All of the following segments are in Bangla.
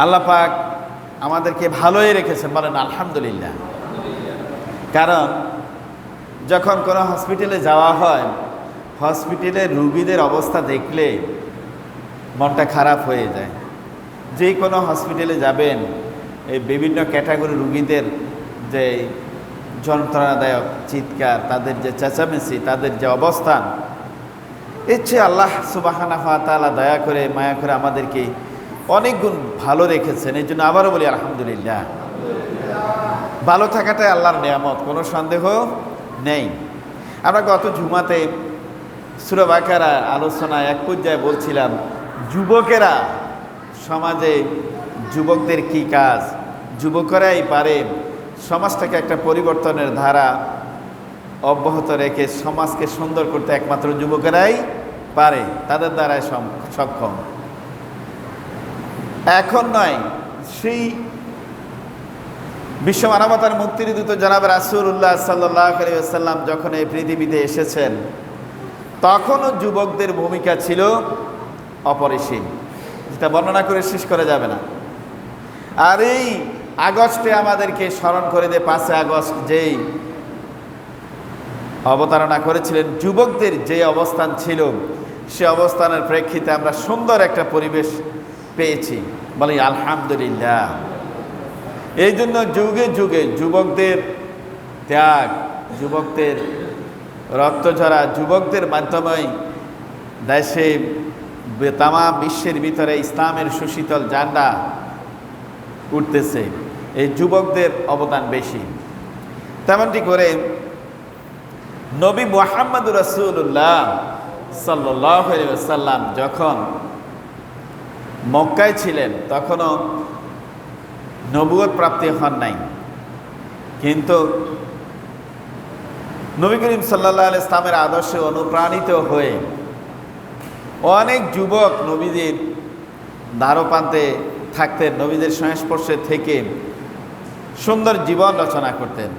আল্লাহ পাক আমাদেরকে ভালোই রেখেছেন, বলেন আলহামদুলিল্লাহ। কারণ যখন কোনো হসপিটালে যাওয়া হয়, হসপিটালের রুগীদের অবস্থা দেখলে মনটা খারাপ হয়ে যায়। যে কোনো হসপিটালে যাবেন, এই বিভিন্ন ক্যাটাগরি রুগীদের যে যন্ত্রণাদায়ক চিৎকার, তাদের যে চেঁচামেচি, তাদের যে অবস্থান, এর চেয়ে আল্লাহ সুবহানাহু ওয়া তাআলা দয়া করে মায়া করে আমাদেরকে অনেক গুণ ভালো রেখেছেন। এই জন্য আবারও বলি আলহামদুলিল্লাহ। ভালো থাকাটাই আল্লাহর নিয়ামত, কোনো সন্দেহ নেই। আমরা গত জুমাতে সূরা বাকারা আলোচনা এক পর্যায়ে বলছিলাম, যুবকেরা সমাজে, যুবকদের কি কাজ, যুবকরাই পারে সমাজটাকে একটা পরিবর্তনের ধারা অব্যাহত রেখে সমাজকে সুন্দর করতে একমাত্র যুবকেরাই পারে, তাদের দ্বারাই সক্ষম। এখন নয়, সেই বিশ্ব মানবতার মুক্তির দূত জনাব রাসূলুল্লাহ সাল্লাল্লাহু আলাইহি ওয়াসাল্লাম যখন এই পৃথিবীতে এসেছেন, তখনও যুবকদের ভূমিকা ছিল অপরিসীম, যেটা বর্ণনা করে শেষ করা যাবে না। আর এই আগস্টে আমাদেরকে স্মরণ করে দিয়ে 5 আগস্ট যেই অবতারণা করেছিলেন, যুবকদের যে অবস্থান ছিল, সে অবস্থানের প্রেক্ষিতে আমরা সুন্দর একটা পরিবেশ পেয়েছি, বলি আলহামদুলিল্লাহ। এই জন্য যুগে যুগে যুবকদের ত্যাগ, যুবকদের রক্তঝরা, যুবকদের মাধ্যমেই দেশে তামাম বিশ্বের ভিতরে ইসলামের সুশীতল ঝান্ডা উঠতেছে। এই যুবকদের অবদান বেশি। তেমনটি করে নবী মুহাম্মদুর রাসূলুল্লাহ সাল্লাল্লাহু আলাইহি ওয়াসাল্লাম যখন মক্কায় ছিলেন, তখনও নবুয়ত প্রাপ্তি হন নাই, কিন্তু নবী করিম সাল্লাল্লাহু আলাইহি ইসলামের আদর্শে অনুপ্রাণিত হয়ে অনেক যুবক নবীদের দ্বারপ্রান্তে থাকতেন, নবীদের সংস্পর্শে থেকে সুন্দর জীবন রচনা করতেন।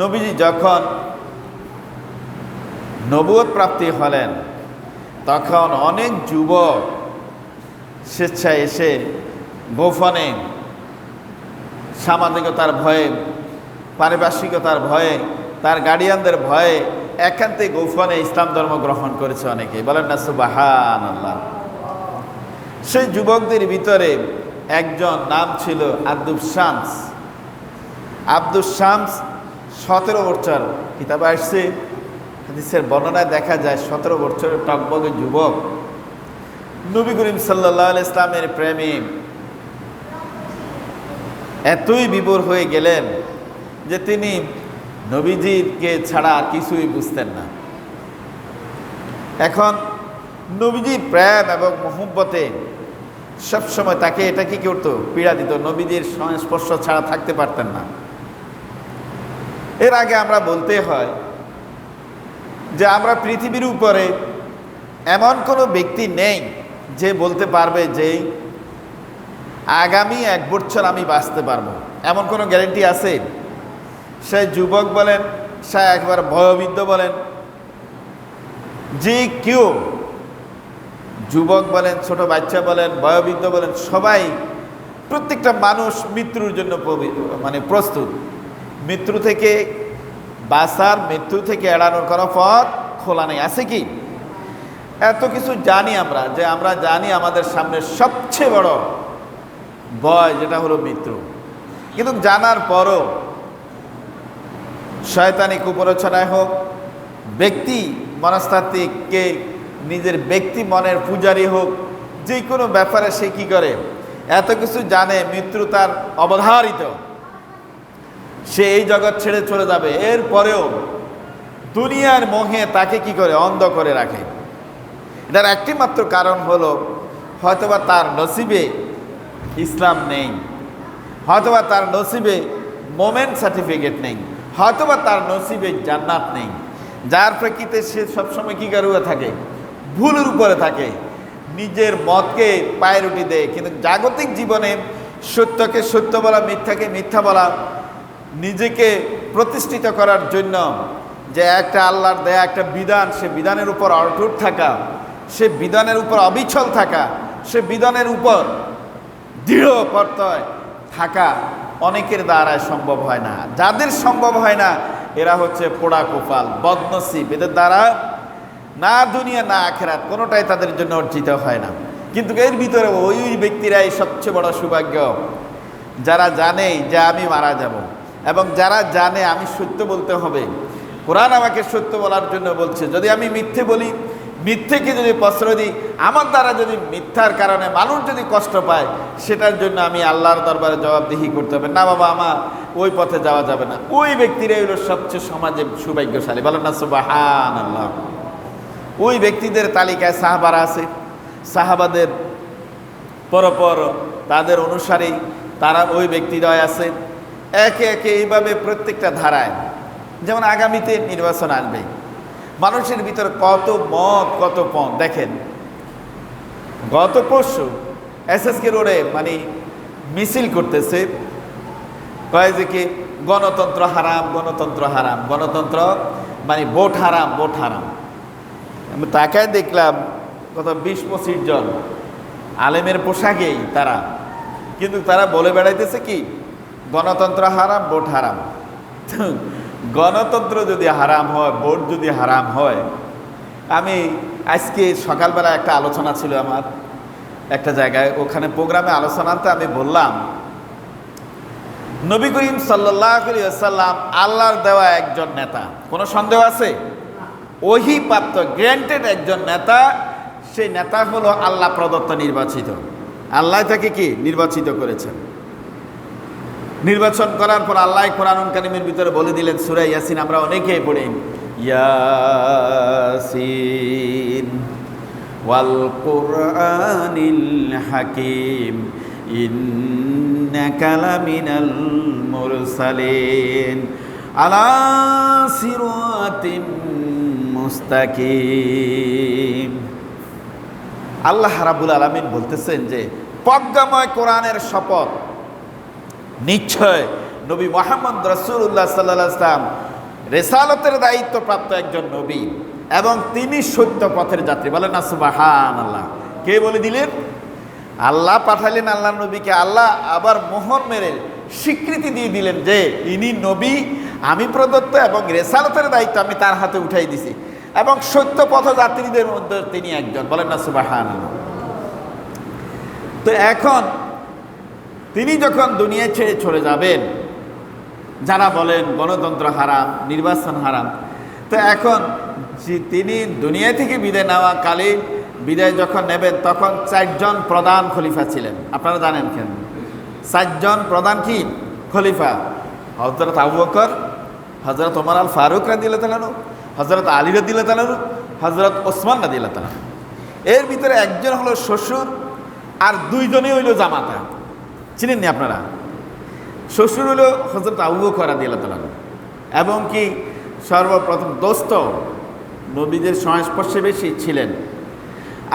নবীজি যখন নবুয়ত প্রাপ্তি হলেন, তখন অনেক যুবক স্বেচ্ছায় এসে গোপনে সামাজিকতার ভয়ে, পারিপার্শ্বিকতার ভয়ে, তার গার্ডিয়ানদের ভয়ে একান্তে গোপনে ইসলাম ধর্ম গ্রহণ করেছে অনেকে, বলেন না সুবহানাল্লাহ। সেই যুবকদের ভিতরে একজন নাম ছিল আব্দুস শামস। আব্দুস শামস 17 বছর, কিতাবে আসছে, হাদিসের বর্ণনায় দেখা যায় 17 বছরের টকবগে যুবক নবী করিম সাল্লাল্লাহু আলাইহি ইসলামের প্রেমে এতই বিভোর হয়ে গেলেন যে তিনি নবীজিকে ছাড়া আর কিছুই বুঝতেন না। এখন নবীজির প্রেম এবং মহব্বতে সবসময় তাকে এটা কি করতো, পীড়া দিত, নবীজির সংস্পর্শ ছাড়া থাকতে পারতেন না। এর আগে আমরা বলতে হয় যে আমরা পৃথিবীর উপরে এমন কোনো ব্যক্তি নেই যে বলতে পারবে যে আগামী 1 বছর আমি বাঁচতে পারবো, এমন কোনো গ্যারেন্টি আছে? সে যুবক বলেন, সে একবার বয়োবৃদ্ধ বলেন, যে কেউ, যুবক বলেন, ছোট বাচ্চা বলেন, বয়োবৃদ্ধ বলেন, সবাই, প্রত্যেকটা মানুষ মৃত্যুর জন্য প্রস্তুত। মৃত্যু থেকে বাঁচার, মৃত্যু থেকে এড়ানোর কোনো পথ খোলা নেই, আছে কি? এত কিছু জানি আমরা, যে আমরা জানি আমাদের সামনে সবচেয়ে বড় ভয় যেটা হলো মৃত্যু, কিন্তু জানার পরও শয়তানি কুপ্ররোচনায় হোক, ব্যক্তি মনস্তাত্ত্বিককে নিজের ব্যক্তি মনের পূজারী হোক, যে কোনো ব্যাপারে সে কি করে, এত কিছু জানে, মৃত্যু তার অবধারিত, সে এই জগৎ ছেড়ে চলে যাবে, এরপরেও দুনিয়ার মোহে তাকে কি করে, অন্ধ করে রাখে। এটার একটি মাত্র কারণ হলো, হয়তোবা তার নসিবে ইসলাম নেই, হয়তোবা তার নসিবে মোমেন্ট সার্টিফিকেট নেই, হয়তোবা তার নসিবে জান্নাত নেই, যার প্রেক্ষিতে সে সবসময় কি করে থাকে, ভুলের উপরে থাকে, নিজের মতকে পায়রুটি দেয়। কিন্তু জাগতিক জীবনে সত্যকে সত্য বলা, মিথ্যাকে মিথ্যা বলা, নিজেকে প্রতিষ্ঠিত করার জন্য যে একটা আল্লাহর দেয়া একটা বিধান, সে বিধানের উপর অটুট থাকা, সে বিধানের উপর অবিচল থাকা, সে বিধানের উপর দৃঢ় প্রত্যয় থাকা অনেকের দ্বারায় সম্ভব হয় না। যাদের সম্ভব হয় না এরা হচ্ছে পোড়া কপাল, বদনসিব। এদের দ্বারা না দুনিয়া না আখিরাত কোনোটাই তাদের জন্য অর্জিত হয় না। কিন্তু এর ভিতরে ওই ব্যক্তিরাই সবচেয়ে বড় সৌভাগ্য, যারা জানে যে আমি মারা যাব, এবং যারা জানে আমি সত্য বলতে হবে। কোরআন আমাকে সত্য বলার জন্য বলছে। যদি আমি মিথ্যে বলি, মিথ্যেকে যদি প্রশ্রয় দিই, আমার দ্বারা যদি মিথ্যার কারণে মানুষ যদি কষ্ট পায়, সেটার জন্য আমি আল্লাহর দরবারে জবাবদিহি করতে হবে। না বাবা, আমার ওই পথে যাওয়া যাবে না। ওই ব্যক্তিরাই হলো সবচেয়ে সমাজে সৌভাগ্যশালী। বলেন না সুবহানাল্লাহ। ওই ব্যক্তিদের তালিকায় সাহাবারা আছে। সাহাবাদের পরপর তাদের অনুসারী তারা ওই ব্যক্তিরাই আছে। একে একে এইভাবে প্রত্যেকটা ধারায়, যেমন আগামীতে নির্বাচন আসবে, মানুষের ভিতরে কত মত কত পথ। দেখেন গত পরশু এসএসকে রোডে মানে মিছিল করতেছে, কয় যে কি গণতন্ত্র হারাম, গণতন্ত্র হারাম, গণতন্ত্র মানে ভোট হারাম, ভোট হারাম। আমি তাকায় দেখলাম কত 20-25 জন আলেমের পোশাকেই তারা, কিন্তু তারা বলে বেড়াইতেছে কি গণতন্ত্র হারাম, ভোট হারাম। গণতন্ত্র যদি হারাম হয়, ভোট যদি হারাম হয়, আমি আজকে সকালবেলা একটা আলোচনা ছিল আমার একটা জায়গায়, ওখানে প্রোগ্রামে আলোচনাতে আমি বললাম নবী করিম সাল্লাল্লাহু আলাইহি ওয়াসাল্লাম আল্লাহর দেওয়া একজন নেতা, কোনো সন্দেহ আছে? ওহী প্রাপ্ত গ্র্যান্টেড একজন নেতা। সেই নেতা হলো আল্লাহ প্রদত্ত, নির্বাচিত। আল্লাহ তাকে কি নির্বাচিত করেছেন। নির্বাচন করার পর আল্লাহ কোরআনুল কারীমের ভিতরে বলে দিলেন, সূরা ইয়াসিন আমরা অনেকেই পড়ি, ইয়াসিন ওয়াল কুরআনিল হাকিম ইন্নাকা লামিনাল মুরসালিন আলা সিরাতিম মুস্তাকিম। আল্লাহ রাব্বুল আলামিন বলতেছেন যে প্রজ্ঞাময় কোরআনের শপথ, নিশ্চয় নবী মুহাম্মদ রাসূলুল্লাহ সাল্লাল্লাহু আলাইহি ওয়াসাল্লাম রিসালাতের দায়িত্বপ্রাপ্ত একজন নবী, এবং তিনি সত্য পথের যাত্রী। বলেন না সুবহানাল্লাহ। কে বলে দিলেন? আল্লাহ পাঠালেন আল্লাহ নবীকে। আল্লাহ আবার মোহর মেরে স্বীকৃতি দিয়ে দিলেন যে ইনি নবী, আমি প্রদত্ত, এবং রিসালাতের দায়িত্ব আমি তার হাতে উঠাই দিছি, এবং সত্য পথযাত্রীদের মধ্যে তিনি একজন। বলেন না সুবহানাল্লাহ। তো এখন তিনি যখন দুনিয়া ছেড়ে চলে যাবেন, যারা বলেন গণতন্ত্র হারাম, নির্বাচন হারাম, তো এখন তিনি দুনিয়া থেকে বিদায় নেওয়া কালীন বিদায় যখন নেবেন, তখন 4 জন প্রধান খলিফা ছিলেন। আপনারা জানেন কেন? 4 জন প্রধান কি খলিফা? হযরত আবু বকর, হযরত ওমর আল ফারুক রাদিয়াল্লাহু তাআলা, হযরত আলী রাদিয়াল্লাহু তাআলা, হযরত ওসমান রাদিয়াল্লাহু তাআলা। এর ভিতরে একজন হলো শ্বশুর, আর 2 জনই হইল জামাতা। চিনেন নি আপনারা? শ্বশুর হলো হযরত আবু বকর রাদিয়াল্লাহু তাআলা, এবং কি সর্বপ্রথম দোস্ত, নবীদের সংস্পর্শে বেশি ছিলেন।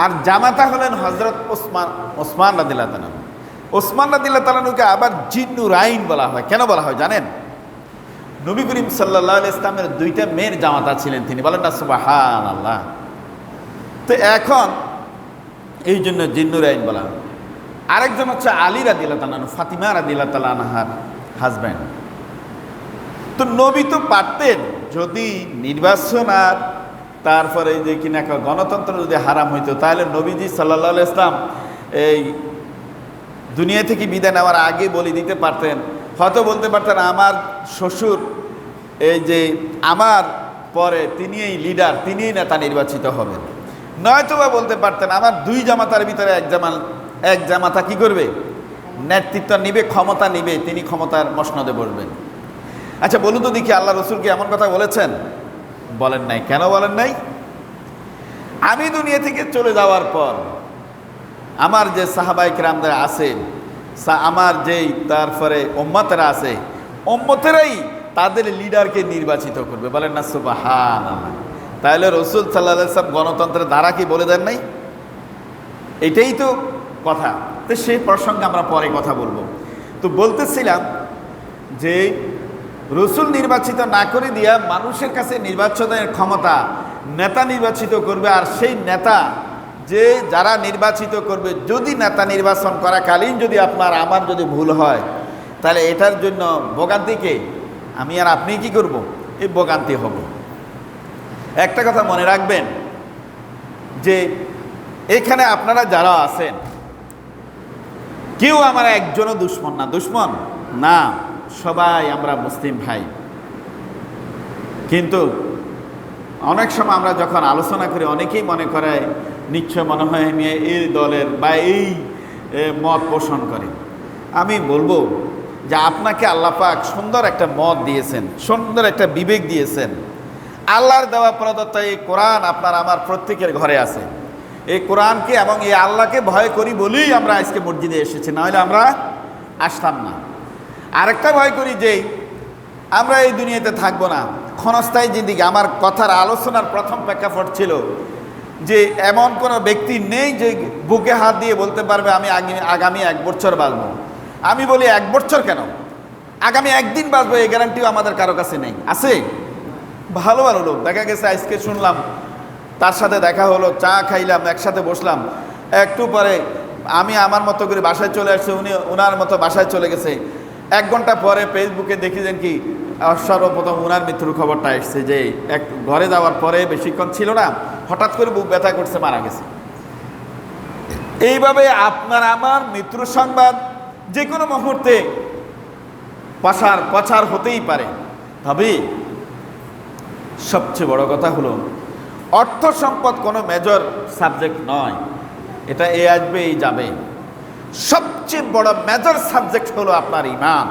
আর জামাতা হলেন হযরত ওসমান রাদিয়াল্লাহু তাআলা। ওসমান রাদিয়াল্লাহু তাআলাকে আবার জিন্নুরাইন বলা হয়। কেন বলা হয় জানেন? নবী করিম সাল্লাল্লাহু আলাইহি ওয়াসাল্লামের 2টা মেয়ের জামাতা ছিলেন তিনি। বলেন না সুবহানাল্লাহ। তো এখন এই জন্য জিন্নুরাইন বলা। আরেকজন হচ্ছে আলী রাদিয়াল্লাহু তাআলা, ফাতিমা রাদিয়াল্লাহু তাআলা আনহার হাজব্যান্ড। তো নবী তো পারতেন যদি নির্বাচন আর তারপরে যে কিনা গণতন্ত্র যদি হারাম হইতো, তাহলে নবীজি সাল্লাল্লাহু আলাইহি ওয়াসাল্লাম এই দুনিয়া থেকে বিদায় নেওয়ার আগে বলে দিতে পারতেন। হয়তো বলতে পারতেন আমার শ্বশুর এই যে আমার পরে তিনি এই লিডার, তিনি নেতা নির্বাচিত হবেন। নয়তোবা বলতে পারতেন আমার 2 জামাতার ভিতরে এক জামাতা কি করবে? নেতৃত্ব নিবে, ক্ষমতা নিবে, তিনি ক্ষমতার মসনদে বসবেন। আচ্ছা বলুন তো দেখি, আল্লাহ রসুল কি এমন কথা বলেছেন? বলেন নাই। কেন বলেন নাই? আমি দুনিয়া থেকে চলে যাওয়ার পর আমার যে সাহাবায়ে কেরামরা আছেন, আমার যেই তারপরে উম্মতেরা আছে, উম্মতেরাই তাদের লিডারকে নির্বাচিত করবে। বলেন না সুবহানাল্লাহ। তাহলে রসুল সাল্লাল্লাহু আলাইহি ওয়াসাল্লাম গণতন্ত্রের দ্বারা কি বলে দেন নাই? এটাই তো কথা। তো সেই প্রসঙ্গে আমরা পরে কথা বলবো। তো বলতেছিলাম যে রসুল নির্বাচিত না করে দিয়া মানুষের কাছে নির্বাচনের ক্ষমতা নেতা নির্বাচিত করবে, আর সেই নেতা যে যারা নির্বাচিত করবে, যদি নেতা নির্বাচন করাকালীন যদি আপনার আমার যদি ভুল হয়, তাহলে এটার জন্য ভোগান্তিকে আমি আর আপনি কি করব? এই ভোগান্তি হব। একটা কথা মনে রাখবেন যে এখানে আপনারা যারা আছেন, কেউ আমার একজনও দুশ্মন না। দুশ্মন না, সবাই আমরা মুসলিম ভাই। কিন্তু অনেক সময় আমরা যখন আলোচনা করি, অনেকেই মনে করে নিশ্চয় মনে হয় আমি এই দলের বা এই মত পোষণ করে। আমি বলবো যে আপনাকে আল্লাহ পাক সুন্দর একটা মত দিয়েছেন, সুন্দর একটা বিবেক দিয়েছেন। আল্লাহর দেওয়া প্রদত্ত এই কোরআন আপনার আমার প্রত্যেকের ঘরে আছে। এই কোরআনকে এবং এই আল্লাহকে ভয় করি বলেই আমরা আজকে মসজিদে এসেছি, নাহলে আমরা আসতাম না। আরেকটা ভয় করি যে আমরা এই দুনিয়াতে থাকবো না, ক্ষণস্থায়ী জিন্দিগি। আমার কথার আলোচনার প্রথম প্রেক্ষাপট ছিল যে এমন কোনো ব্যক্তি নেই যে বুকে হাত দিয়ে বলতে পারবে আমি আগামী 1 বছর বাঁচবো। আমি বলি 1 বছর কেন, আগামী একদিন বাঁচবো এই গ্যারান্টিও আমাদের কারো কাছে নেই। আছে ভালো ভালো লোক, দেখা গেছে আজকে শুনলাম তার সাথে দেখা হলো, চা খাইলাম, একসাথে বসলাম, একটু পরে আমি আমার মতো করে বাসায় চলে আসছি, উনি ওনার মতো বাসায় চলে গেছে। 1 ঘন্টা পরে ফেসবুকে দেখেছেন কি সর্বপ্রথম ওনার মৃত্যুর খবরটা এসছে যে এক ঘরে যাওয়ার পরে বেশিক্ষণ ছিল না, হঠাৎ করে বুক ব্যথা করছে, মারা গেছে। এইভাবে আপনার আমার মৃত্যুর সংবাদ যে কোনো মুহূর্তে প্রচার হতেই পারে। তবে সবচেয়ে বড় কথা হলো অর্থ সম্পদ কোনো মেজর সাবজেক্ট নয়, এটা এ আসবে এই যাবে। সবচেয়ে বড় মেজর সাবজেক্ট হলো আপনার ঈমান।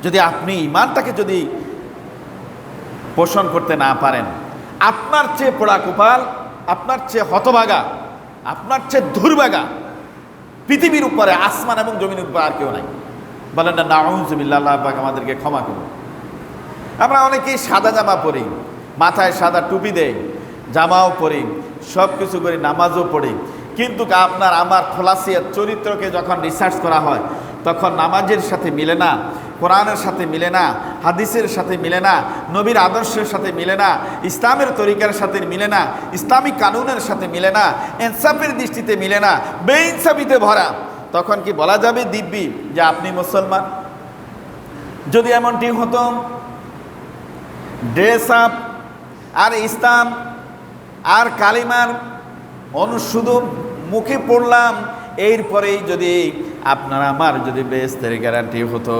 যদি আপনি ঈমানটাকে যদি পোষণ করতে না পারেন, আপনার চেয়ে পোড়া কপাল, আপনার চেয়ে হতভাগা, আপনার চেয়ে দুর্ভাগা পৃথিবীর উপরে, আসমান এবং জমিনের উপরে আর কেউ নাই। বলেন না নাউযুবিল্লাহ, আল্লাহ পাক আমাদেরকে ক্ষমা করুন। আমরা অনেকেই সাদা জামা পরি, মাথায় সাদা টুপি দেই, জামাও পরি, সব কিছু করি, নামাজও পড়ি, কিন্তু আপনার আমার খোলাসিয়াত চরিত্রকে যখন রিসার্চ করা হয় তখন নামাজের সাথে মিলে না, কোরআনের সাথে মিলে না, হাদিসের সাথে মিলে না, নবীর আদর্শের সাথে মিলে না, ইসলামের তরিকার সাথে মিলে না, ইসলামিক কানুনের সাথে মিলে না, ইনসাফের দৃষ্টিতে মিলে না, বেইনসাফিতে ভরা। তখন কি বলা যাবে দিব্যি যে আপনি মুসলমান? যদি এমনটি হতো, ড্রেস আপ আর ইসলাম আর কালিমার শুধু মুখে পড়লাম, এরপরেই যদি আপনার আমার যদি বেহেশতের গ্যারান্টি হতো,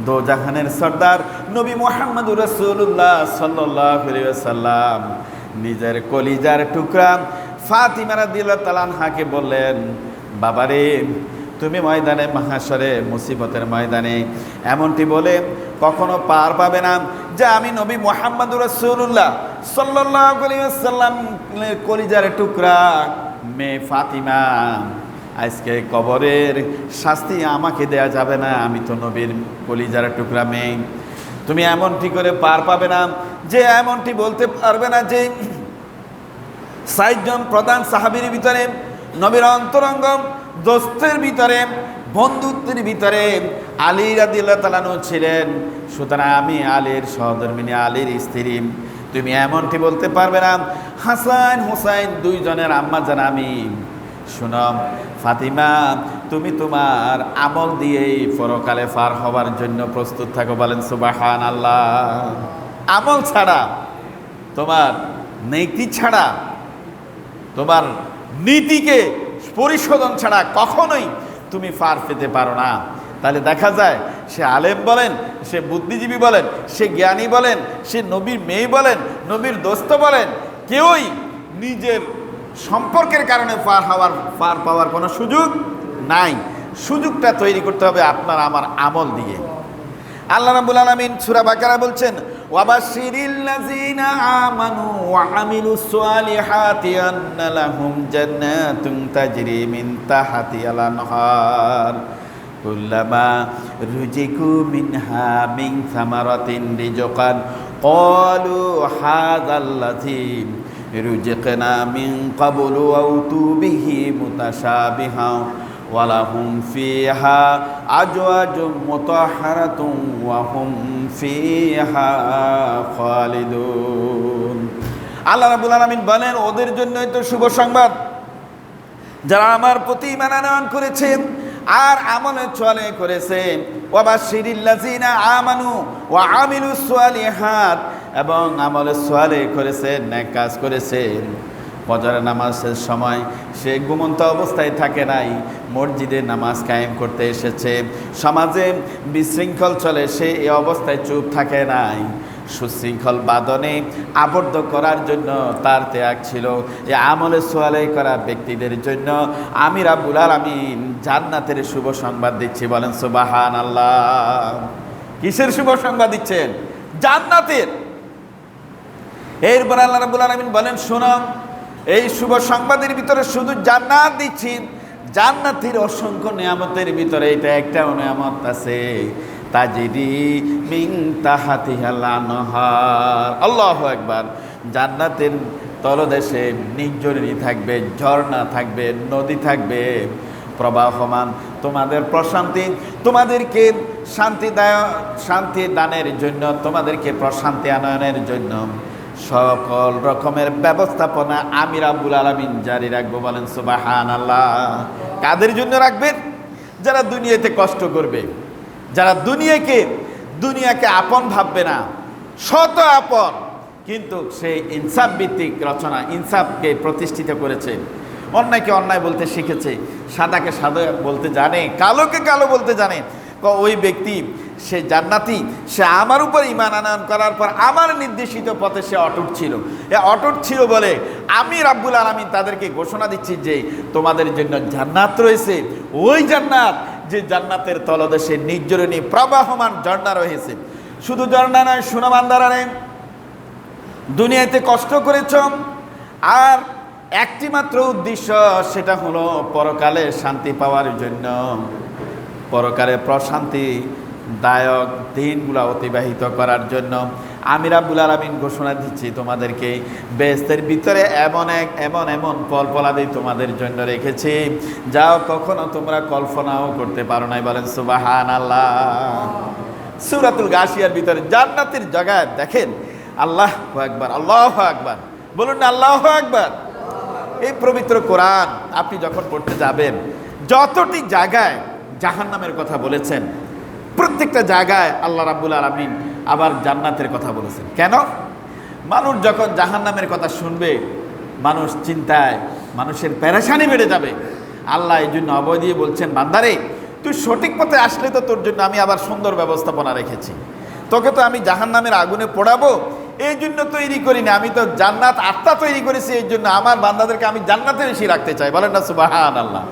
দোজাহানের সর্দার নবী মুহাম্মদুর রাসূলুল্লাহ সাল্লাল্লাহু আলাইহি ওয়াসাল্লাম নিজের কলিজার টুকরা ফাতিমা রাদিয়াল্লাহু তাআলা আনহাকে বললেন, বাবারে তুমি ময়দানে মাহশরে মুসিবতের ময়দানে এমনটি বলে কখনো পার পাবে না যে আমি নবী মুহাম্মদুর রাসূলুল্লাহ সাল্লাল্লাহু আলাইহি ওয়াসাল্লাম কলিজার টুকরা মেয়ে ফাতিমা, আজকে কবরের শাস্তি আমাকে দেয়া যাবে না, আমি তো নবীর কলিজার টুকরা মেয়ে। তুমি এমনটি করে পার পাবে না যে এমনটি বলতে পারবে না যে ৬০ জন প্রধান সাহাবীর ভিতরে নবীর অন্তরঙ্গ দোস্তের ভিতরে বন্ধুত্বের ভিতরে আলী রাদিয়াল্লাহু তাআলা আনহু ছিলেন, সুতরাং আমি আলীর সহধর্মিণী, আলীর স্ত্রী। তুমি এমনটি বলতে পারবে না হাসান হুসাইন ২ জনের আম্মা জান আমি। শোনো ফাতিমা, তুমি তোমার আমল দিয়েই পরকালে পার হবার জন্য প্রস্তুত থাকো। বলেন সুবহানাল্লাহ। আমল ছাড়া, তোমার নেকি ছাড়া, তোমার নীতিকে পরিশোধন ছাড়া কখনোই তুমি পার পেতে পারো না। তাহলে দেখা যায় সে আলেম বলেন, সে বুদ্ধিজীবী বলেন, সে জ্ঞানী বলেন, সে নবীর মেয়ে বলেন, নবীর দোস্ত বলেন, কেউই নিজের সম্পর্কের কারণে পার পাওয়ার কোনো সুযোগ নাই। সুযোগটা তৈরি করতে হবে আপনার আমার আমল দিয়ে। আল্লাহ রাব্বুল আলামিন সূরা বাকারা বলছেন, ওয়াবাশশিরিল লাযিনা আমানু ওয়া আমিলুস সালিহাতি আন্না লাহুম জান্নাতুন তাজরি মিন তাহতিহাল আনহার কুল্লামা রুজিকু মিনহা মিন সামারাতিন রিজকান ক্বালু হাযাল্লাযী রুজিকনা মিন ক্বাবলু ওয়া উতু বিহি মুতাশাবিহা ওয়ালাহুম ফিহা আজওয়াজুম মুতাহহারাতুন ওয়া হুম ফিহা খালিদুন। আল্লাহ রাব্বুল আলামিন বলেন, ওদের জন্যই তো শুভ সংবাদ যারা আমার প্রতি ঈমান আনয়ন করেছেন আর আমলে চলে করেছেন, ওয়াবাশশিরিল্লাযিনা আমানু ওয়া আমিলুস সালিহাত, এবং আমলে সালে করেছেন, নেক কাজ করেছেন। ফজরের নামাজের সময় সে ঘুমন্ত অবস্থায় থাকে নাই, মসজিদে নামাজ কায়েম করতে এসেছে। সমাজে বিশৃঙ্খল চলে, সে এই অবস্থায় চুপ থাকে নাই, সুশৃঙ্খল বাদনে আবদ্ধ করার জন্য তার ত্যাগ ছিল। এই আমলে সোয়ালে করা ব্যক্তিদের জন্য আমি রাব্বুল আলামিন জান্নাতের শুভ সংবাদ দিচ্ছি। বলেন সুবহানাল্লাহ। কিসের শুভ সংবাদ দিচ্ছেন? জান্নাতের। এরপর আল্লাহ রাব্বুল আলামিন বলেন, শোনো, এই শুভ সংবাদের ভিতরে শুধু জান্নাত দিচ্ছি, জান্নাতের অসংখ্য নিয়ামতের ভিতরে এটা একটা নিয়ামত আছে, তাজরি মিন তাহতিহাল আনহার। আল্লাহু আকবার। জান্নাতের তলদেশে নির্ঝরণী থাকবে, ঝর্ণা থাকবে, নদী থাকবে প্রবাহমান। তোমাদের প্রশান্তি, তোমাদেরকে শান্তি দানের জন্য, তোমাদেরকে প্রশান্তি আনয়নের জন্য সকল রকমের ব্যবস্থাপনা আমি রাব্বুল আলামিন জারি রাখবো। বলেন সুবহানাল্লাহ। কাদের জন্য রাখবেন? যারা দুনিয়াতে কষ্ট করবে, যারা দুনিয়াকে আপন ভাববে না, শত আপন, কিন্তু সে ইনসাফ ভিত্তিক রচনা, ইনসাফকে প্রতিষ্ঠিত করেছে, অন্যায়কে অন্যায় বলতে শিখেছে, সাদাকে সাদা বলতে জানে, কালোকে কালো বলতে জানে, ওই ব্যক্তি সে জান্নাতি। সে আমার উপর ঈমান আনয়ন করার পর আমার নির্দেশিত পথে সে অটুট ছিল। অটুট ছিল বলে আমি রাব্বুল আলামিন তাদেরকে ঘোষণা দিচ্ছি যে তোমাদের জন্য জান্নাত রয়েছে। ওই জান্নাত, যে জান্নাতের তলদেশে নির্ঝরণী প্রবাহমান ঝর্ণা রয়েছে। শুধু ঝর্ণা নয়, শোনো বান্দারা, দুনিয়াতে কষ্ট করেছ আর একটি মাত্র উদ্দেশ্য, সেটা হলো পরকালে শান্তি পাওয়ার জন্য, পরকালে প্রশান্তিদায়ক দিনগুলো অতিবাহিত করার জন্য আমি রাব্বুল আলামিন ঘোষণা দিচ্ছি তোমাদেরকে বেহেশতের ভিতরে এমন ফলফলাদি তোমাদের জন্য রেখেছি, যাও কখনো তোমরা কল্পনাও করতে পারো নাই। বলেন সুবহানাল্লাহ। সূরাতুল গাশিয়ার ভিতরে জান্নাতের জায়গায় দেখেন, আল্লাহু আকবার, আল্লাহু আকবার, বলুন না আল্লাহু আকবার। এই পবিত্র কোরআন আপনি যখন পড়তে যাবেন, যতটি জায়গায় জাহান্নামের কথা বলেছেন, প্রত্যেকটা জায়গায় আল্লাহ রাব্বুল আলামিন আবার জান্নাতের কথা বলেছেন। কেন? মানুষ যখন জাহান্নামের কথা শুনবে, মানুষ চিন্তায়, মানুষের পেরেশানি বেড়ে যাবে। আল্লাহ এই জন্য অভয় দিয়ে বলছেন, বান্দারে তুই সঠিক পথে আসলে তো তোর জন্য আমি আবার সুন্দর ব্যবস্থাপনা রেখেছি। তোকে তো আমি জাহান্নামের আগুনে পোড়াবো, এই জন্য তৈরি করিনি, আমি তো জান্নাত আত্মা তৈরি করেছি। এই জন্য আমার বান্দাদেরকে আমি জান্নাতে বেশি রাখতে চাই। বলেন না সুবহানাল্লাহ।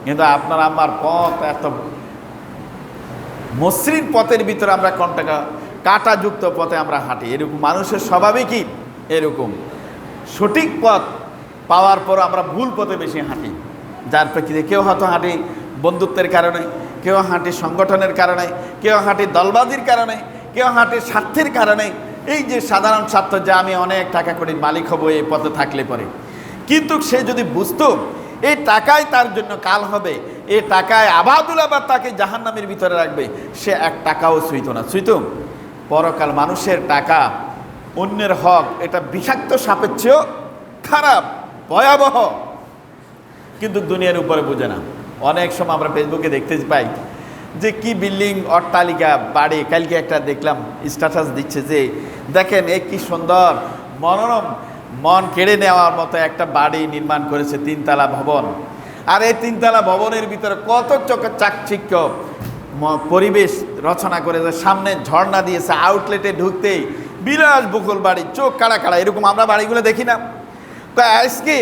কিন্তু আপনার আমার পথ এত মসৃণ পথের ভিতরে আমরা কোনটা কাঁটাযুক্ত পথে আমরা হাঁটি। এরকম মানুষের স্বভাবে কি এরকম, সঠিক পথ পাওয়ার পর আমরা ভুল পথে বেশি হাঁটি। যার প্রেক্ষিতে কেউ হয়তো হাঁটি বন্ধুত্বের কারণে, কেউ হাঁটি সংগঠনের কারণে, কেউ হাঁটি দলবাজির কারণে, কেউ হাঁটি স্বার্থের কারণে। এই যে সাধারণ স্বার্থ, যে আমি অনেক টাকা করির মালিক হব এই পথে থাকলে পরে, কিন্তু সে যদি বুঝতো এই টাকায় তার জন্য কাল হবে, এই টাকায় আবাদুল আবাদ তাকে জাহান্নামের ভিতরে রাখবে, সে এক টাকাও ছুঁইত না। ছুঁইত? পরকাল মানুষের টাকা, অন্যের হক, এটা বিষাক্ত সাপের চেয়েও খারাপ, ভয়াবহ, কিন্তু দুনিয়ার উপরে বোঝে না। অনেক সময় আমরা ফেসবুকে দেখতে পাই যে কি বিল্ডিং, অট্টালিকা, বাড়ি। কালকে একটা দেখলাম স্ট্যাটাস দিচ্ছে যে দেখেন এ কি সুন্দর, মনোরম, মন কেড়ে নেওয়ার মতো একটা বাড়ি নির্মাণ করেছে, 3 তলা ভবন। আর এই 3 তলা ভবনের ভিতরে কত চাকচিক্য পরিবেশ রচনা করেছে, সামনে ঝর্ণা দিয়েছে, আউটলেটে ঢুকতেই বিলাসবহুল বাড়ি, চোখ কাড়া কাড়া। এরকম আমরা বাড়িগুলো দেখি না? আজকে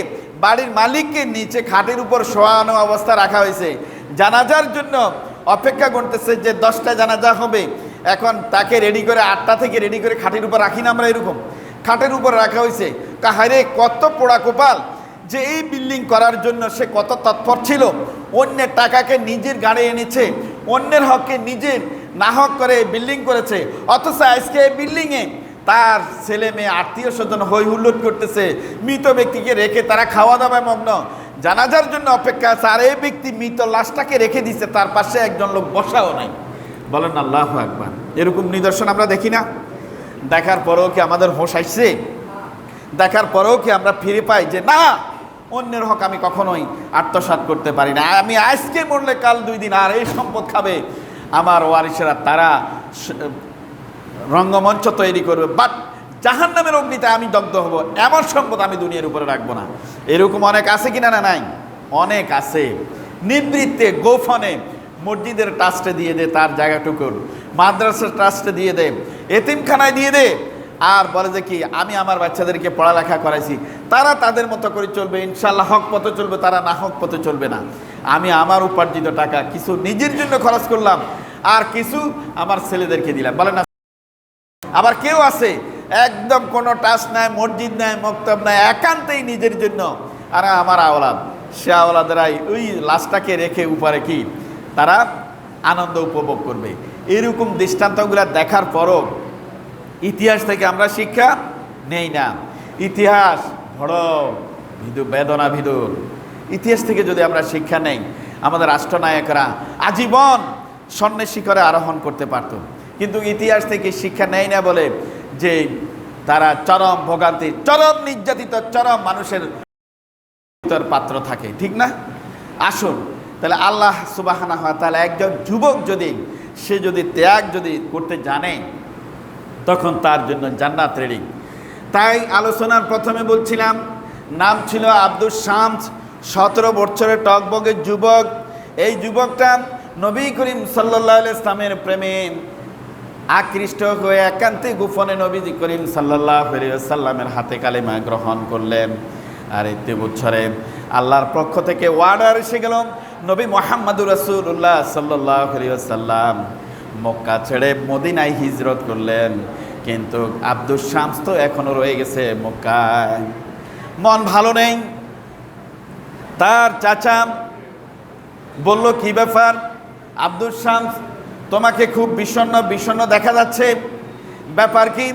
বাড়ির মালিককে নিচে খাটের উপর শোয়ানো অবস্থা রাখা হয়েছে, জানাজার জন্য অপেক্ষা করতেছে যে 10টা জানাজা হবে, এখন তাকে রেডি করে 8টা থেকে রেডি করে খাটের উপর রাখি না আমরা, এরকম খাটের উপর রাখা হয়েছে। কাহারে কত পোড়া কপাল যে এই বিল্ডিং করার জন্য সে কত তৎপর ছিল, অন্যের টাকাকে নিজের গাড়ি এনেছে, অন্যের হককে নিজের না হক করে বিল্ডিং করেছে। অথচ আজকে এই বিল্ডিংয়ে তার ছেলে মেয়ে আত্মীয় স্বজন হই হুল্লোড় করতেছে, মৃত ব্যক্তিকে রেখে তারা খাওয়া দাওয়ায় মগ্ন, জানাজার জন্য অপেক্ষা আছে। আর এই ব্যক্তি মৃত লাশটাকে রেখে দিচ্ছে, তার পাশে একজন লোক বসাও নাই। বলেন আল্লাহু আকবার। এরকম নিদর্শন আমরা দেখি না? দেখার পরেও কি আমাদের হোশ আসছে? দেখার পরেও কি আমরা ফিরে পাই যে না, অন্যের হক আমি কখনোই আত্মসাৎ করতে পারি না। আমি আজকে মরলে কাল 2 দিন আর এই সম্পদ খাবে আমার ওয়ারিসেরা, তারা রঙ্গমঞ্চ তৈরি করবে, বাট জাহান্নামের অগ্নিতে আমি দগ্ধ হব, এমন সম্পদ আমি দুনিয়ার উপরে রাখবো না। এরকম অনেক আছে কিনা? না নাই, অনেক আছে। নিবৃত্তে গোপনে মসজিদের ট্রাস্টে দিয়ে দে তার জায়গাটুকুর, মাদ্রাসার ট্রাস্টে দিয়ে দে, এতিমখানায় দিয়ে দে, আর বলে যে কি আমি আমার বাচ্চাদেরকে পড়ালেখা করাইছি, তারা তাদের মতো করে চলবে, ইনশাল্লাহ হক পথে চলবে, তারা না হক পথে চলবে না। আমি আমার উপার্জিত টাকা কিছু নিজের জন্য খরচ করলাম, আর কিছু আমার ছেলেদেরকে দিলাম, বলে না। আবার কেউ আছে একদম কোনো ট্রাস্ট নাই, মসজিদ নাই, মক্তব নাই, একান্তেই নিজের জন্য, আর আমার আওলাদ, সে আওলাদেরাই ওই লাশটাকে রেখে উপরে কি তারা আনন্দ উপভোগ করবে। এরকম দৃষ্টান্তগুলো দেখার পরও ইতিহাস থেকে আমরা শিক্ষা নেই না। ইতিহাস বড় বেদনা ভিদুর। ইতিহাস থেকে যদি আমরা শিক্ষা নেই, আমাদের রাষ্ট্রনায়করা আজীবন স্বর্ণের শিখরে আরোহণ করতে পারত, কিন্তু ইতিহাস থেকে শিক্ষা নেয় না বলে যে তারা চরম ভোগান্তি, চরম নির্যাতিত, চরম মানুষের পাত্র থাকে, ঠিক না? আসুন তাহলে আল্লাহ সুবহানাহু ওয়া তাআলা একজন যুবক যদি সে যদি ত্যাগ যদি করতে জানে, তখন তার জন্য জান্নাত রেডি। তাই আলোচনার প্রথমে বলছিলাম, নাম ছিল আব্দুস শামস, 17 বছরের টকবগে যুবক। এই যুবকটা নবী করিম সাল্লাল্লাহু আলাইহি ইসলামের প্রেমে আকৃষ্ট হয়ে একান্তে গোপনে নবী করিম সাল্লাল্লাহু আলাইহি ওয়াসাল্লামের হাতে কালেমা গ্রহণ করলেন। আর 3 বছরে আল্লাহর পক্ষ থেকে ওয়ার্ডার এসে গেল, নবী মুহাম্মদুর রাসূলুল্লাহ সাল্লাল্লাহু আলাইহি ওয়াসাল্লাম মক্কা ছেড়ে মদিনায় হিজরত করলেন। কিন্তু আব্দুস শামস তো এখনো রয়ে গেছে মক্কায়, মন ভালো নেই। তার চাচা বলল, কি ব্যাপার আব্দুস শামস, তোমাকে খুব বিষণ্ণ বিষণ্ণ দেখা যাচ্ছে, ব্যাপার কি?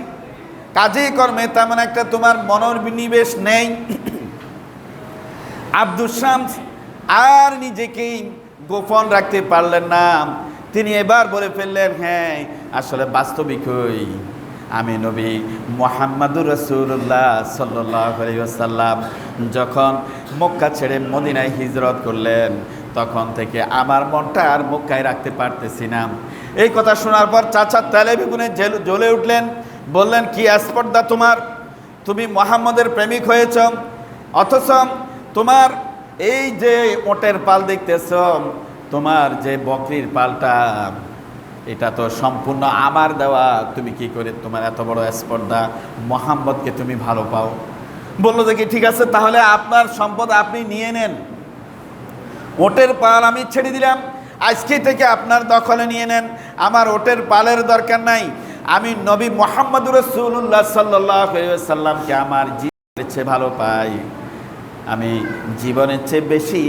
কাজে কর্মে তেমন একটা তোমার মনোনিবেশ নেই। আব্দুস শামস আর নিজেকেই গোপন রাখতে পারলেন না, তিনি এবার বলে ফেললেন, হ্যাঁ আসলে বাস্তবিকই আমি নবী মুহাম্মদুর রাসূলুল্লাহ সাল্লাল্লাহু আলাইহি ওয়াসাল্লাম যখন মক্কা ছেড়ে মদিনায় হিজরত করলেন, তখন থেকে আমার মনটা আর মক্কায় রাখতে পারতেছি না। এই কথা শোনার পর চাচা তেলে বেগুনে জ্বলে উঠলেন, বললেন, কি স্পর্ধা তোমার, তুমি মুহাম্মদের প্রেমিক হয়েছ, অথচ তোমার এই যে ওটের পাল দেখতেছ, তোমার যে বকরির পালটা, এটা তো সম্পূর্ণ আমার দেওয়া, তুমি কি করে তোমার এত বড় স্পর্ধা, মুহাম্মদকে তুমি ভালো পাও? বললো যে কি ঠিক আছে, তাহলে আপনার সম্পদ আপনি নিয়ে নেন, ওটের পাল আমি ছেড়ে দিলাম, আজকে থেকে আপনার দখলে নিয়ে নেন, আমার ওটের পালের দরকার নাই। আমি নবী মুহাম্মদুর রাসূলুল্লাহ সাল্লাল্লাহু আলাইহি ওয়াসাল্লামকে আমার জীবনের চেয়ে ভালো পাই, আমি জীবনের চেয়ে বেশি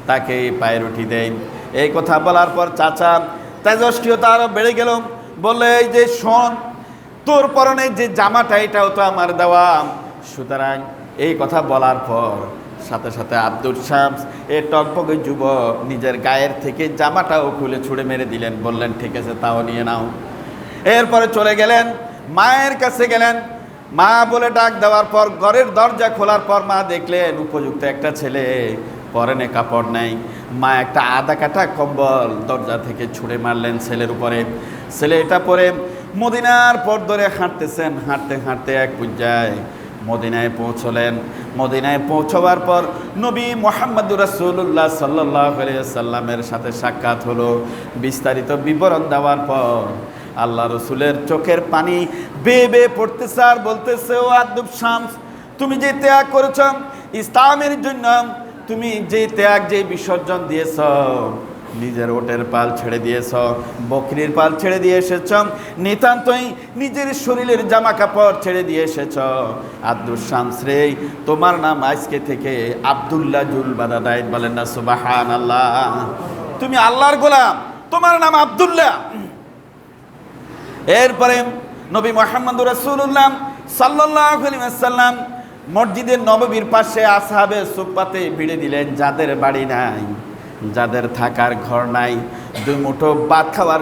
তাকে প্রায়োরিটি দেই। এই কথা বলার পর চাচা তেজস্ক্রিয়তা আরও বেড়ে গেল, বললে, এই যে শোন, তোর পরনে যে জামাটা এটাও তো আমার দেওয়া। সুতরাং এই কথা বলার পর সাথে সাথে আব্দুস শামস এ টকবগে যুবক নিজের গায়ের থেকে জামাটাও খুলে ছুঁড়ে মেরে দিলেন, বললেন, ঠিক আছে তাও নিয়ে নাও। এরপরে চলে গেলেন, মায়ের কাছে গেলেন। মা বলে ডাক দেওয়ার পর ঘরের দরজা খোলার পর মা দেখলেন উপযুক্ত একটা ছেলে, পরনে কাপড় নাই। মা একটা আধা কাটা কম্বল দরজা থেকে ছুঁড়ে মারলেন ছেলের উপরে। ছেলে এটা পরে মদিনার পথ ধরে হাঁটতেছেন, হাঁটতে হাঁটতে এক পর্যায়ে মদিনায় পৌঁছলেন। মদিনায় পৌঁছবার পর নবী মুহাম্মদুর রাসূলুল্লাহ সাল্লাল্লাহু আলাইহি ওয়াসাল্লামের সাথে সাক্ষাৎ হলো। বিস্তারিত বিবরণ দেওয়ার পর আল্লাহ রসুলের চোখের পানি বেয়ে বেয়ে পড়তেছে, আর বলতেছে, ও আব্দুস শামস, তুমি যে ত্যাগ করেছ ইসলামের জন্য, তুমি যে ত্যাগ, যে বিসর্জন দিয়েছ, নিজের ওটের পাল ছেড়ে দিয়েছ, বকরির পাল ছেড়ে দিয়ে এসেছ, নিতান্তই নিজের শরীরের জামা কাপড় ছেড়ে দিয়ে এসেছ। আব্দুস শামস রে, তোমার নাম আজকে থেকে আব্দুল্লাহ জুল বাদাদাইন, বলেন না সুবহানাল্লাহ। তুমি আল্লাহর গোলাম, তোমার নাম আব্দুল্লাহ। এরপরে নবী মুহাম্মদুর রাসূলুল্লাহ সাল্লাল্লাহু আলাইহি ওয়াসাল্লাম মসজিদের নববীর পাশে আসহাবে সুফফাতে ভিড়ে দিলেন, যাদের বাড়ি নাই যাদের থাকার ঘর নাই, দুই মুঠো ভাত খাওয়ার,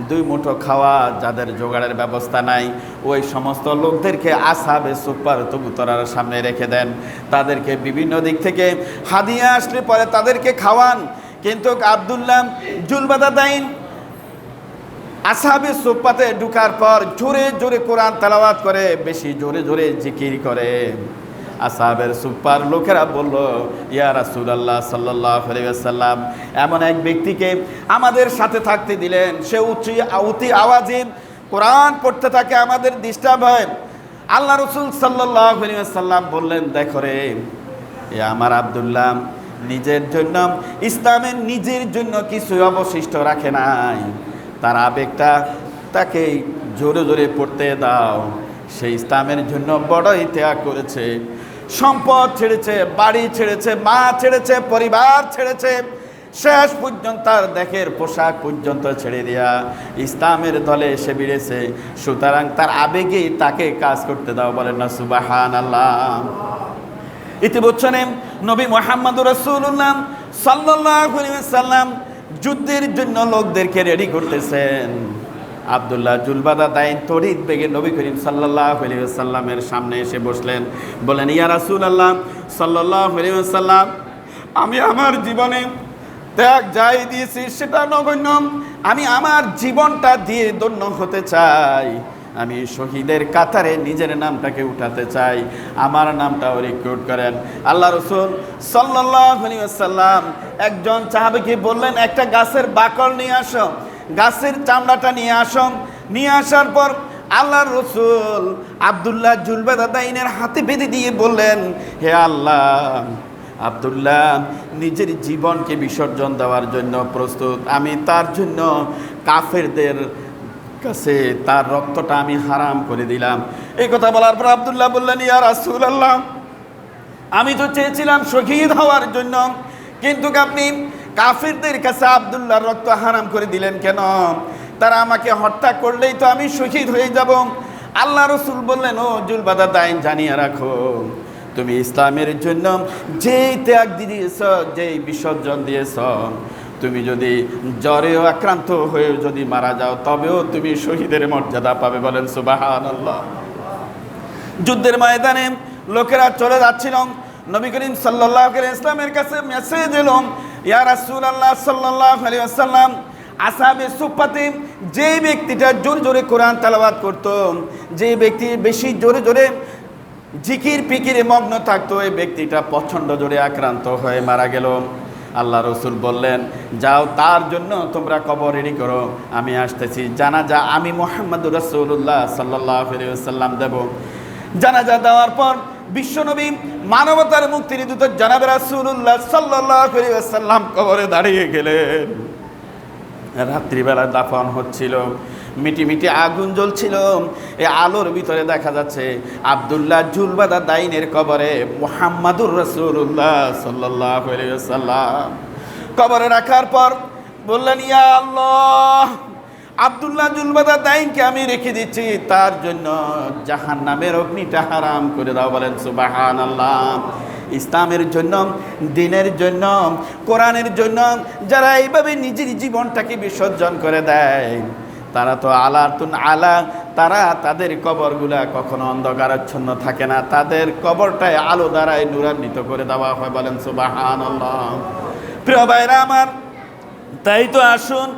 দুই মুঠো খাওয়া যাদের জোগাড়ের ব্যবস্থা নাই, ওই সমস্ত লোকদেরকে আসহাবে সুফফার কবুতরার সামনে রেখে দেন। তাদেরকে বিভিন্ন দিক থেকে হাদিয়া আসলে পরে তাদেরকে খাওয়ান। কিন্তু আব্দুল্লাহ জুলবাদা দাইন আসহাবে সুফফাতে ঢুকার পর জোরে জোরে কোরআন তেলাওয়াত করে, বেশি জোরে জোরে জিকির করে। আসহাবের সুফফার লোকেরা বলল, ইয়া রাসূলুল্লাহ সাল্লাল্লাহু আলাইহি ওয়াসাল্লাম, এমন এক ব্যক্তিকে আমাদের সাথে থাকতে দিলেন, সে অতি আওয়াজে কোরআন পড়তে থাকে, আমাদের ডিস্টার্ব হয়। আল্লাহ রাসূল সাল্লাল্লাহু আলাইহি ওয়াসাল্লাম বললেন, দেখো রে, এ আমার আব্দুল্লাহ নিজের জন্য, ইসলামের নিজের জন্য কিছু অবশিষ্ট রাখে নাই, তার আবেগটা তাকে জোরে জোরে পড়তে দাও। সে ইসলামের জন্য বড়ই ত্যাগ করেছে, সম্পদ ছেড়েছে, বাড়ি ছেড়েছে, মা ছেড়েছে, পরিবার ছেড়েছে, শেষ পর্যন্ত তার দেখের পোশাক পর্যন্ত ছেড়ে দেয়া ইসলামের দলে এসে বেড়েছে। সুতরাং তার আবেগেই তাকে কাজ করতে দাও। বলেন না সুবহানাল্লাহ। ইতিবচ্ছনে নবী মুহাম্মদুর রাসূলুল্লাহ সাল্লাল্লাহু আলাইহি ওয়াসাল্লাম যুদ্ধের জন্য লোকদেরকে রেডি করতেছেন। আব্দুল্লাহ জুলবাদা দাইন তড়িৎ বেগে নবী করিম সাল্লাল্লাহু আলাইহি ওয়াসাল্লামের সামনে এসে বসলেন। বলেন, ইয়া রাসূলুল্লাহ সাল্লাল্লাহু আলাইহি ওয়াসাল্লাম, আমি আমার জীবনে ত্যাগ যাই দিয়েছি সেটা নগণ্য, আমি আমার জীবনটা দিয়ে ধন্য হতে চাই। আমি শহীদের কাতারে নিজের নামটাকে উঠাতে চাই, আমার নামটাও রিক্রুট করেন। আল্লাহ রাসূল সাল্লাল্লাহু আলাইহি ওয়াসাল্লাম একজন সাহাবীকে বললেন, একটা গাছের বাকল নিয়ে আসো, গাছের চামড়াটা নিয়ে আসো। নিয়ে আসার পর আল্লাহর রাসূল আব্দুল্লাহ জুলবাদা দাইনের হাতে বেঁধে দিয়ে বললেন, হে আল্লাহ, আব্দুল্লাহ নিজের জীবনকে বিসর্জন দেওয়ার জন্য প্রস্তুত, আমি তার জন্য কাফেরদের কাছে তার রক্তটা আমি হারাম করে দিলাম। এই কথা বলার পর আব্দুল্লাহ বললেন, ইয়া রাসূলুল্লাহ, আমি তো চেয়েছিলাম শহীদ হওয়ার জন্য, কিন্তু আপনি কাফিরদের কাছে আব্দুল্লাহর রক্ত হারাম করে দিলেন কেন? তারা আমাকে হত্যা করলেই তো আমি শহীদ হয়ে যাব। আল্লাহ রাসূল বললেন, ও জুলবাদা দাইন, জানিয়ে রাখো, তুমি ইসলামের জন্য যেই ত্যাগ দিয়েছ, যেই বিসর্জন দিয়েছ, তুমি যদি জ্বরেও আক্রান্ত হয়ে যদি মারা যাও, তবেও তুমি শহীদের মর্যাদা পাবে। বলেন সুবহানাল্লাহ। যুদ্ধের ময়দানে লোকেরা চলে যাচ্ছিল, নবী করিম সাল্লাল্লাহু আলাইহি ওয়াসাল্লামের কাছে মেসেজ এলো, ইয়া রাসূলুল্লাহ সাল্লাল্লাহু আলাইহি ওয়াসাল্লাম, আসহাবে সুফফাতে যে ব্যক্তিটা জোরে জোরে কোরআন তেলাওয়াত করত, যে ব্যক্তি বেশি জোরে জোরে জিকির পিকিরে মগ্ন থাকতো, এই ব্যক্তিটা প্রচণ্ড জোরে আক্রান্ত হয়ে মারা গেল। আল্লাহ রাসূল বললেন, যাও তার জন্য তোমরা কবর রেডি করো, আমি আসতেছি। জানাজা আমি মুহাম্মদুর রাসূলুল্লাহ সাল্লাল্লাহু আলাইহি ওয়াসাল্লাম দেব। জানাজা দেওয়ার পর বিশ্বনবী মানবতার মুক্তির দূত জনাব রাসূলুল্লাহ সাল্লাল্লাহু আলাইহি ওয়াসাল্লাম কবরে দাঁড়িয়ে গেলেন। রাত্রিবেলা দাফন হচ্ছিল, মিটি মিটি আগুন জ্বলছিল। এই আলোর ভিতরে দেখা যাচ্ছে আব্দুল্লাহ জুলবাদা দাইনের কবরে মুহাম্মাদুর রাসূলুল্লাহ সাল্লাল্লাহু আলাইহি ওয়াসাল্লাম কবরে রাখার পর বললেন, ইয়া আল্লাহ, আব্দুল্লাহ জুলবাদা দাইনকে আমি রেখে দিচ্ছি, তার জন্য জাহান্নামের অগ্নিটা হারাম করে দাও। বলেন সুবহানাল্লাহ। ইসলামের জন্য, দ্বীনের জন্য, কোরআনের জন্য যারা এইভাবে নিজের জীবনটাকে বিসর্জন করে দেয়, তারা তো আলাতুন আলা, তারা তাদের কবরগুলা কখনো অন্ধকারাচ্ছন্ন থাকে না, তাদের কবরটায় আলো দ্বারাই নূরান্বিত করে দেওয়া হয়। বলেন সুবহানাল্লাহ। প্রিয় ভাইরা আমার, তাই তো আসুন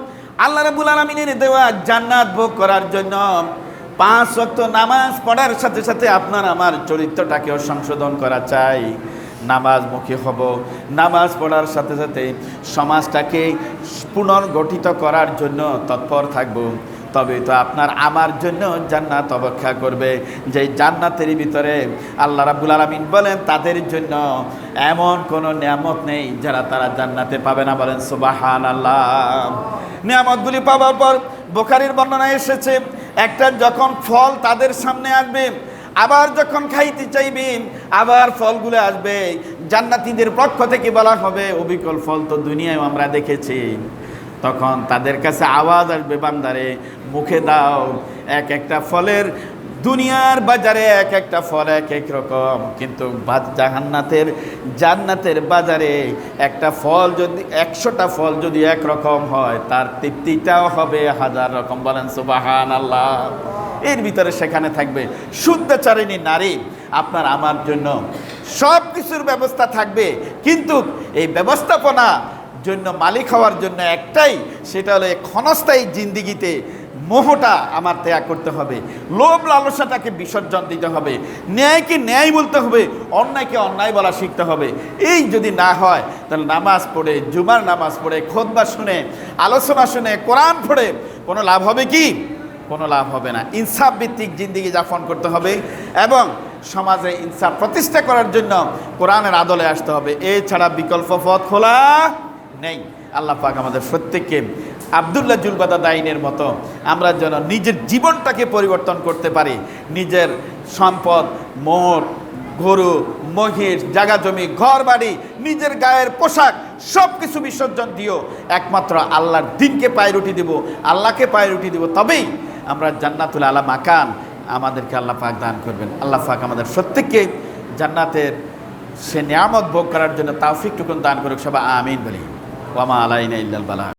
আল্লাহ রাব্বুল আলামিনের দেওয়া জান্নাত ভোগ করার জন্য 5 ওয়াক্ত নামাজ পড়ার সাথে সাথে আপনার আমার চরিত্রটাকেও সংশোধন করা চাই। নামাজমুখী হব, নামাজ পড়ার সাথে সাথে সমাজটাকে পুনর্গঠিত করার জন্য তৎপর থাকব, তবে তো আপনার আমার জন্য জান্নাত অপেক্ষা করবে। যে জান্নাতের ভিতরে আল্লাহ রাব্বুল আলামিন বলেন, তাদের জন্য এমন কোনো নিয়ামত নেই যারা তারা জান্নাতে পাবে না। বলেন সুবহানাল্লাহ। নিয়ামতগুলি পাওয়ার পর বুখারীর বর্ণনায় এসেছে, একটা যখন ফল তাদের সামনে আসবে, আবার যখন খাইতে চাইবেন, আবার ফলগুলো আসবে, জান্নাতীদের পক্ষ থেকে বলা হবে, অবিকল ফল তো দুনিয়ায় আমরা দেখেছি। তখন তাদের কাছে আওয়াজ আসবে, বান্দারে মুখে দাও, এক একটা ফলের দুনিয়ার বাজারে এক একটা ফল এক এক রকম, কিন্তু জান্নাতের বাজারে একটা ফল যদি 100টা ফল যদি এক রকম হয়, তার তৃপ্তিটাও হবে 1000 রকম। বলেন সুবহানাল্লাহ। এর ভিতরে সেখানে থাকবে শুদ্ধাচারিণী নারী, আপনার আমার জন্য সব কিছুর ব্যবস্থা থাকবে, কিন্তু এই ব্যবস্থাপনা জন্য মালিক হওয়ার জন্য একটাই, সেটা হলো ক্ষণস্থায়ী জিন্দিগিতে মোহটা আমার ত্যাগ করতে হবে, লোভ লালসাটাকে বিসর্জন দিতে হবে, ন্যায়কে ন্যায় বলতে হবে, অন্যায়কে অন্যায় বলা শিখতে হবে। এই যদি না হয়, তাহলে নামাজ পড়ে, জুমার নামাজ পড়ে, খুতবা শুনে, আলোচনা শুনে, কোরআন পড়ে কোনো লাভ হবে কি? কোনো লাভ হবে না। ইনসাফ ভিত্তিক জিন্দিগি যাপন করতে হবে এবং সমাজে ইনসাফ প্রতিষ্ঠা করার জন্য কোরআনের আদলে আসতে হবে। এছাড়া বিকল্প পথ খোলা নেই। আল্লাহ পাক আমাদের প্রত্যেককে আব্দুল্লাহ জুলবাদা দাইনের মতো আমরা যেন নিজের জীবনটাকে পরিবর্তন করতে পারি, নিজের সম্পদ, মোট, গরু, মহিষ, জায়গা জমি, ঘর বাড়ি, নিজের গায়ের পোশাক সব কিছু বিসর্জন দিও, একমাত্র আল্লাহর দিনকে পায়রুটি দেব, আল্লাহকে পায়রুটি দেব, তবেই আমরা জান্নাতুল আলা মাকান আমাদেরকে আল্লাহ পাক দান করবেন। আল্লাহ পাক আমাদের প্রত্যেককে জান্নাতের সে নিয়ামত ভোগ করার জন্য তৌফিকটুকুন দান করুক। সবাই আমিন বলি। ওয়া মা আলাইনা ইল্লাল বালাগ।